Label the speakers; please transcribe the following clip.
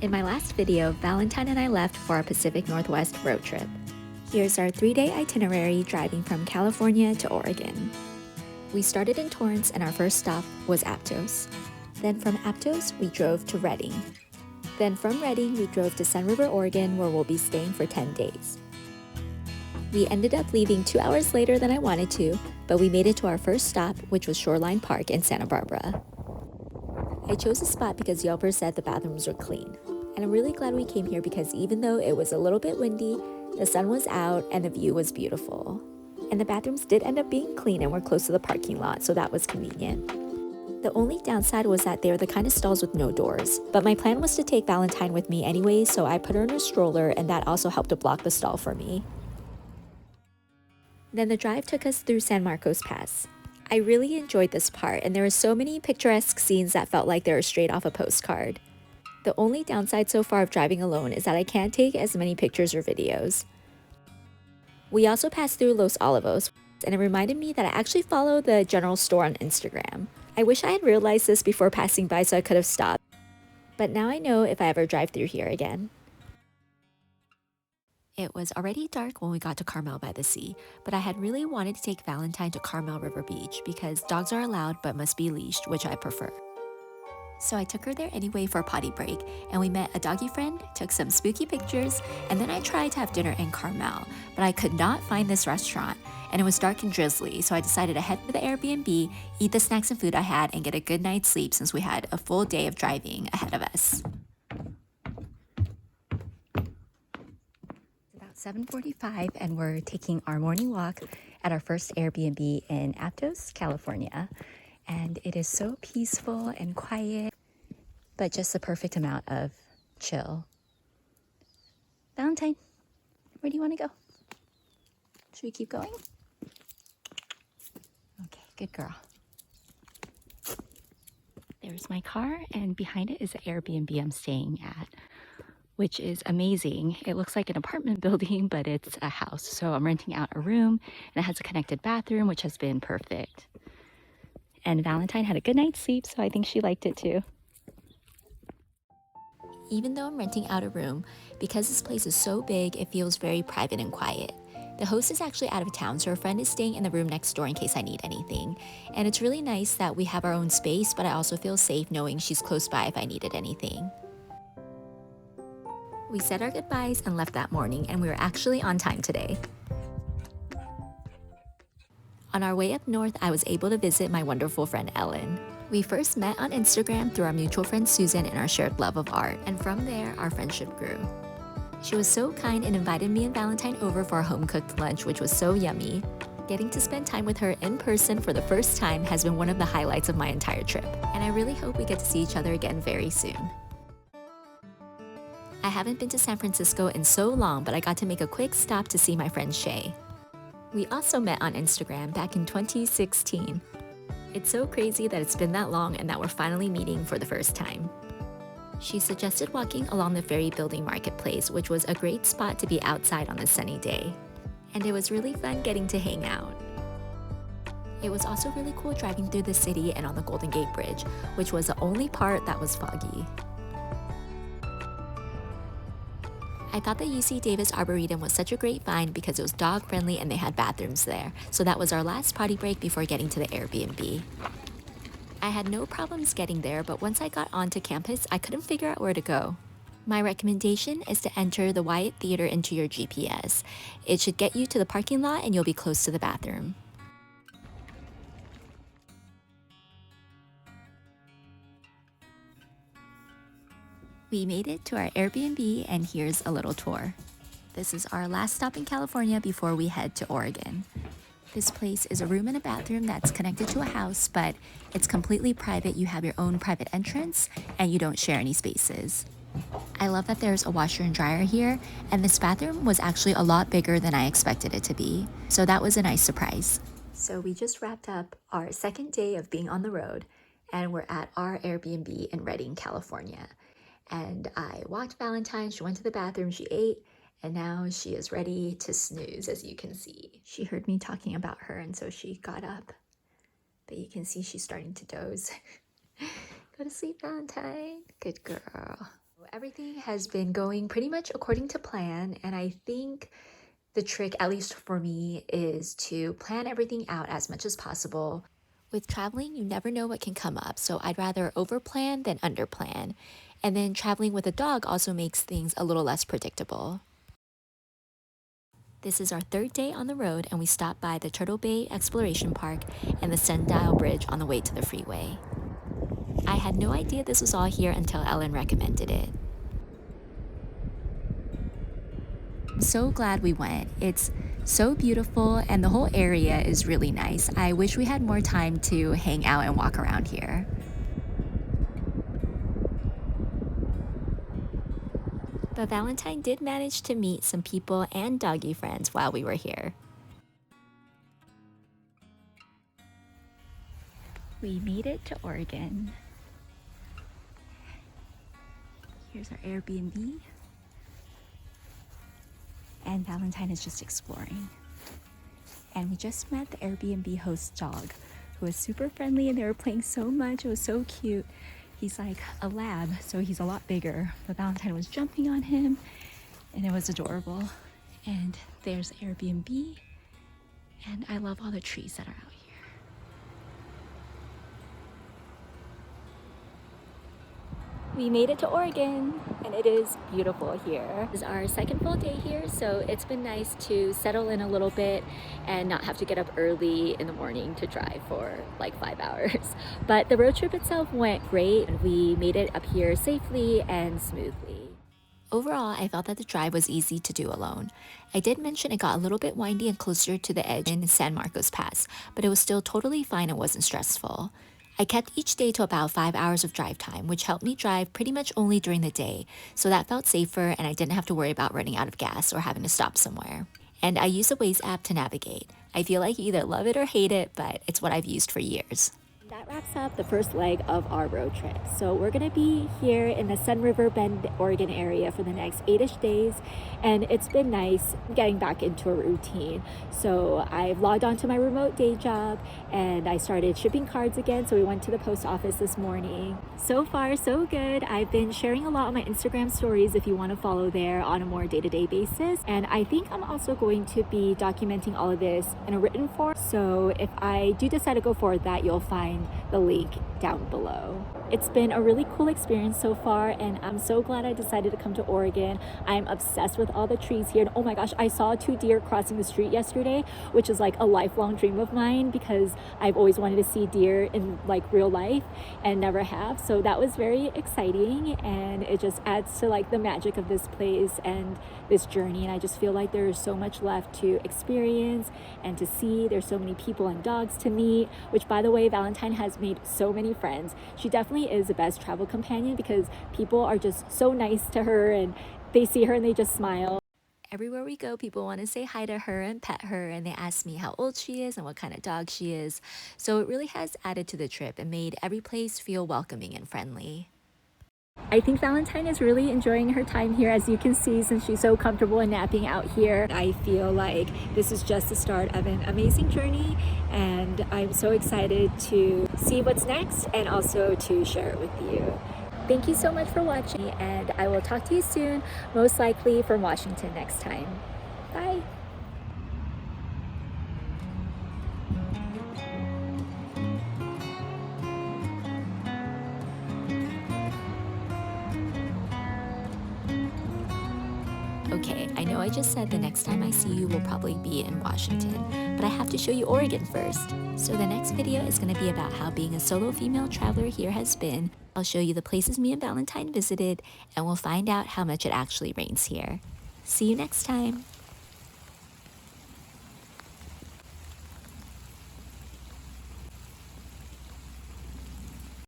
Speaker 1: In my last video, Valentine and I left for our Pacific Northwest road trip. Here's our 3-day itinerary driving from California to Oregon. We started in Torrance and our first stop was Aptos. Then from Aptos, we drove to Redding. Then from Redding, we drove to Sunriver, Oregon, where we'll be staying for 10 days. We ended up leaving 2 hours later than I wanted to, but we made it to our first stop, which was Shoreline Park in Santa Barbara. I chose this spot because Yelper said the bathrooms were clean. And I'm really glad we came here because even though it was a little bit windy, the sun was out and the view was beautiful. And the bathrooms did end up being clean and were close to the parking lot, so that was convenient. The only downside was that they were the kind of stalls with no doors. But my plan was to take Valentine with me anyway, so I put her in a stroller and that also helped to block the stall for me. Then the drive took us through San Marcos Pass. I really enjoyed this part, and there were so many picturesque scenes that felt like they were straight off a postcard. The only downside so far of driving alone is that I can't take as many pictures or videos. We also passed through Los Olivos, and it reminded me that I actually follow the general store on Instagram. I wish I had realized this before passing by so I could have stopped, but now I know if I ever drive through here again. It was already dark when we got to Carmel by the sea, but I had really wanted to take Valentine to Carmel River Beach because dogs are allowed but must be leashed, which I prefer. So I took her there anyway for a potty break, and we met a doggy friend, took some spooky pictures, and then I tried to have dinner in Carmel, but I could not find this restaurant, and it was dark and drizzly, so I decided to head to the Airbnb, eat the snacks and food I had, and get a good night's sleep since we had a full day of driving ahead of us. It's about 7:45, and we're taking our morning walk at our first Airbnb in Aptos, California. And it is so peaceful and quiet, but just the perfect amount of chill. Valentine, where do you want to go? Should we keep going? Okay, good girl. There's my car, and behind it is the Airbnb I'm staying at, which is amazing. It looks like an apartment building, but it's a house. So I'm renting out a room, and it has a connected bathroom, which has been perfect. And Valentine had a good night's sleep, so I think she liked it too. Even though I'm renting out a room, because this place is so big, it feels very private and quiet. The host is actually out of town, so her friend is staying in the room next door in case I need anything. And it's really nice that we have our own space, but I also feel safe knowing she's close by if I needed anything. We said our goodbyes and left that morning, and we were actually on time today. On our way up north, I was able to visit my wonderful friend Ellen. We first met on Instagram through our mutual friend Susan and our shared love of art, and from there, our friendship grew. She was so kind and invited me and Valentine over for a home-cooked lunch, which was so yummy. Getting to spend time with her in person for the first time has been one of the highlights of my entire trip, and I really hope we get to see each other again very soon. I haven't been to San Francisco in so long, but I got to make a quick stop to see my friend Shay. We also met on Instagram back in 2016. It's so crazy that it's been that long and that we're finally meeting for the first time. She suggested walking along the Ferry building marketplace, which was a great spot to be outside on a sunny day. And it was really fun getting to hang out. It was also really cool driving through the city and on the Golden Gate Bridge, which was the only part that was foggy. I thought the UC Davis Arboretum was such a great find because it was dog friendly and they had bathrooms there. So that was our last potty break before getting to the Airbnb. I had no problems getting there, but once I got onto campus, I couldn't figure out where to go. My recommendation is to enter the Wyatt Theater into your GPS. It should get you to the parking lot and you'll be close to the bathroom. We made it to our Airbnb, and here's a little tour. This is our last stop in California before we head to Oregon. This place is a room and a bathroom that's connected to a house, but it's completely private. You have your own private entrance, and you don't share any spaces. I love that there's a washer and dryer here, and this bathroom was actually a lot bigger than I expected it to be. So that was a nice surprise. So we just wrapped up our second day of being on the road, and we're at our Airbnb in Redding, California. And I walked Valentine, she went to the bathroom, she ate, and now she is ready to snooze, as you can see. She heard me talking about her, and so she got up. But you can see she's starting to doze. Go to sleep, Valentine. Good girl. Everything has been going pretty much according to plan, and I think the trick, at least for me, is to plan everything out as much as possible. With traveling, you never know what can come up, so I'd rather overplan than underplan. And then traveling with a dog also makes things a little less predictable. This is our third day on the road, and we stopped by the Turtle Bay Exploration Park and the Sundial Bridge on the way to the freeway. I had no idea this was all here until Ellen recommended it. I'm so glad we went. It's so beautiful and the whole area is really nice. I wish we had more time to hang out and walk around here. But Valentine did manage to meet some people and doggy friends while we were here. We made it to Oregon. Here's our Airbnb. And Valentine is just exploring. And we just met the Airbnb host dog, who was super friendly, and they were playing so much. It was so cute. He's like a lab, so he's a lot bigger. But Valentine was jumping on him, and it was adorable. And there's Airbnb, and I love all the trees that are out here. We made it to Oregon, and it is beautiful here. This is our second full day here, so it's been nice to settle in a little bit and not have to get up early in the morning to drive for like 5 hours. But the road trip itself went great. We made it up here safely and smoothly. Overall, I felt that the drive was easy to do alone. I did mention it got a little bit windy and closer to the edge in San Marcos Pass, but it was still totally fine and wasn't stressful. I kept each day to about 5 hours of drive time, which helped me drive pretty much only during the day, so that felt safer and I didn't have to worry about running out of gas or having to stop somewhere. And I use a Waze app to navigate. I feel like you either love it or hate it, but it's what I've used for years. That wraps up the first leg of our road trip. So we're gonna be here in the Sunriver Bend, Oregon area for the next 8-ish days. And it's been nice getting back into a routine. So I've logged on to my remote day job and I started shipping cards again. So we went to the post office this morning. So far, so good. I've been sharing a lot on my Instagram stories if you want to follow there on a more day-to-day basis. And I think I'm also going to be documenting all of this in a written form. So if I do decide to go forward with that, you'll find the link down below. It's been a really cool experience so far, and I'm so glad I decided to come to Oregon. I'm obsessed with all the trees here, and oh my gosh, I saw 2 deer crossing the street yesterday, which is like a lifelong dream of mine because I've always wanted to see deer in like real life and never have. So that was very exciting, and it just adds to like the magic of this place and this journey. And I just feel like there's so much left to experience and to see. There's so many people and dogs to meet, which by the way, Valentine has made so many friends. She definitely is the best travel companion because people are just so nice to her and they see her and they just smile. Everywhere we go, people want to say hi to her and pet her, and they ask me how old she is and what kind of dog she is. So it really has added to the trip and made every place feel welcoming and friendly. I think Valentine is really enjoying her time here, as you can see, since she's so comfortable and napping out here. I feel like this is just the start of an amazing journey, and I'm so excited to see what's next and also to share it with you. Thank you so much for watching, and I will talk to you soon, most likely from Washington next time. Bye! Okay, I know I just said the next time I see you will probably be in Washington, but I have to show you Oregon first. So the next video is going to be about how being a solo female traveler here has been. I'll show you the places me and Valentine visited, and we'll find out how much it actually rains here. See you next time!